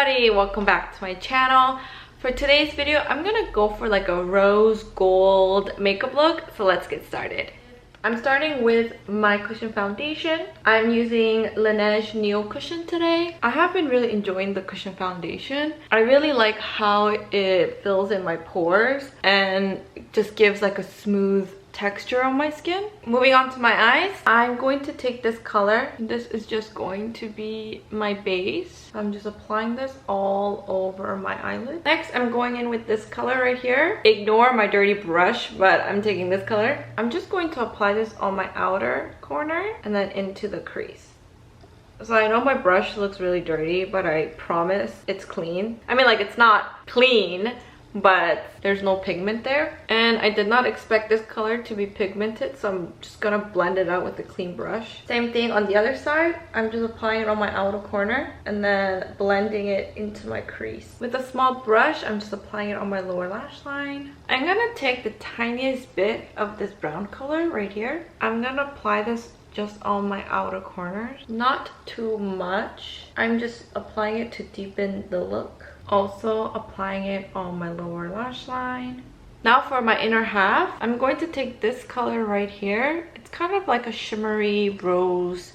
everybody, welcome back to my channel. For today's video, I'm gonna go for like a rose gold makeup look, so let's get started. I'm starting with my cushion foundation. I'm using Laneige Neo Cushion today. I have been really enjoying the cushion foundation. I really like how it fills in my pores and just gives like a smooth texture on my skin. Moving on to my eyes, I'm going to take this color. This is just going to be my base. I'm just applying this all over my eyelid. Next, I'm going in with this color right here. Ignore my dirty brush, but I'm taking this color. I'm just going to apply this on my outer corner and then into the crease. So I know my brush looks really dirty, but I promise it's clean. I mean, like, it's not clean, but there's no pigment there, and I did not expect this color to be pigmented, so I'm just gonna blend it out with a clean brush. Same thing on the other side. I'm just applying it on my outer corner and then blending it into my crease. With a small brush, I'm just applying it on my lower lash line. I'm gonna take the tiniest bit of this brown color right here. I'm gonna apply this just on my outer corners, not too much. I'm just applying it to deepen the look. Also applying it on my lower lash line. Now for my inner half, I'm going to take this color right here. It's kind of like a shimmery rose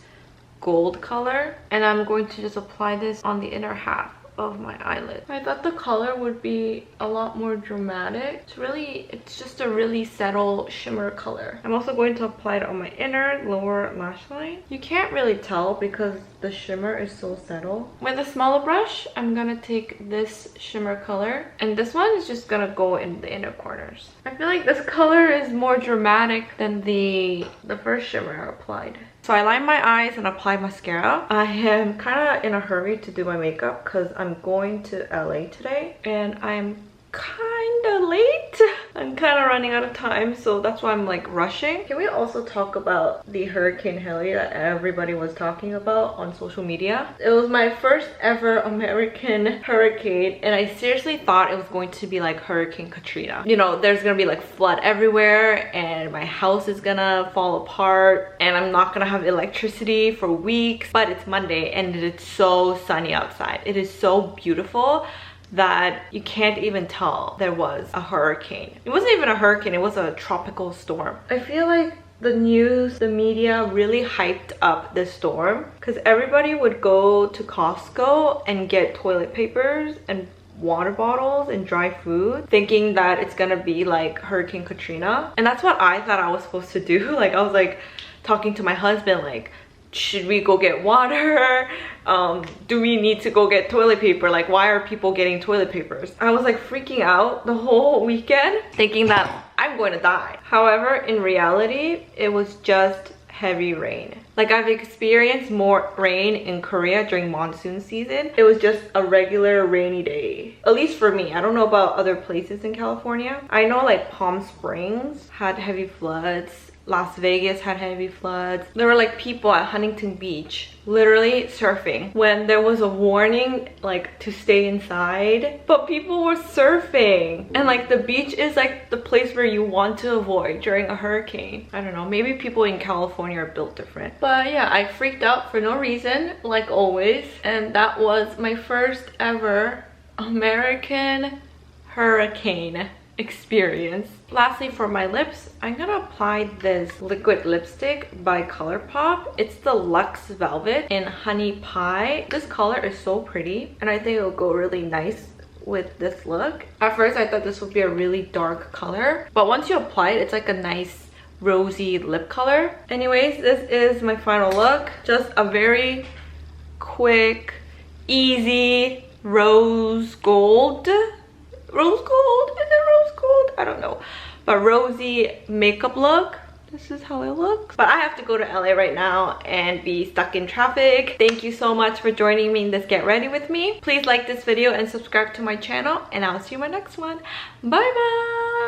gold color, and I'm going to just apply this on the inner half of my eyelid. I thought the color would be a lot more dramatic. It's just a really subtle shimmer color. I'm also going to apply it on my inner lower lash line. You can't really tell because the shimmer is so subtle. With a smaller brush, I'm gonna take this shimmer color, and this one is just gonna go in the inner corners. I feel like this color is more dramatic than the first shimmer I applied. So I line my eyes and apply mascara. I am kind of in a hurry to do my makeup because I'm going to LA today and I'm kind of late. I'm kind of running out of time, so that's why I'm like rushing. Can we also talk about the Hurricane Haley that everybody was talking about on social media? It was my first ever American hurricane, and I seriously thought it was going to be like Hurricane Katrina. You know, there's gonna be like flood everywhere and my house is gonna fall apart and I'm not gonna have electricity for weeks. But it's Monday and it's so sunny outside. It is so beautiful that you can't even tell there was a hurricane. It wasn't even a hurricane, it was a tropical storm. I feel like the news, the media really hyped up this storm because everybody would go to Costco and get toilet papers and water bottles and dry food thinking that it's gonna be like Hurricane Katrina. And that's what I thought I was supposed to do. Like, I was like talking to my husband, like, should we go get water? Do we need to go get toilet paper? Like, why are people getting toilet papers? I was like freaking out the whole weekend thinking that I'm going to die. However, in reality, it was just heavy rain. Like, I've experienced more rain in Korea during monsoon season. It was just a regular rainy day, at least for me. I don't know about other places in California. I know like Palm Springs had heavy floods. Las Vegas had heavy floods. There were like people at Huntington Beach literally surfing when there was a warning like to stay inside, but people were surfing. And like, the beach is like the place where you want to avoid during a hurricane. I don't know, maybe people in California are built different. But yeah, I freaked out for no reason, like always, and that was my first ever American hurricane experience. Lastly, for my lips, I'm gonna apply this liquid lipstick by ColourPop. It's the Luxe Velvet in Honey Pie. This color is so pretty and I think it'll go really nice with this look. At first I thought this would be a really dark color, but once you apply it, it's like a nice rosy lip color. Anyways, this is my final look. Just a very quick, easy rose gold. Rose gold? Is it rose gold? I don't know. But rosy makeup look. This is how it looks. But I have to go to LA right now and be stuck in traffic. Thank you so much for joining me in this Get Ready with me. Please like this video and subscribe to my channel, and I'll see you in my next one. Bye bye!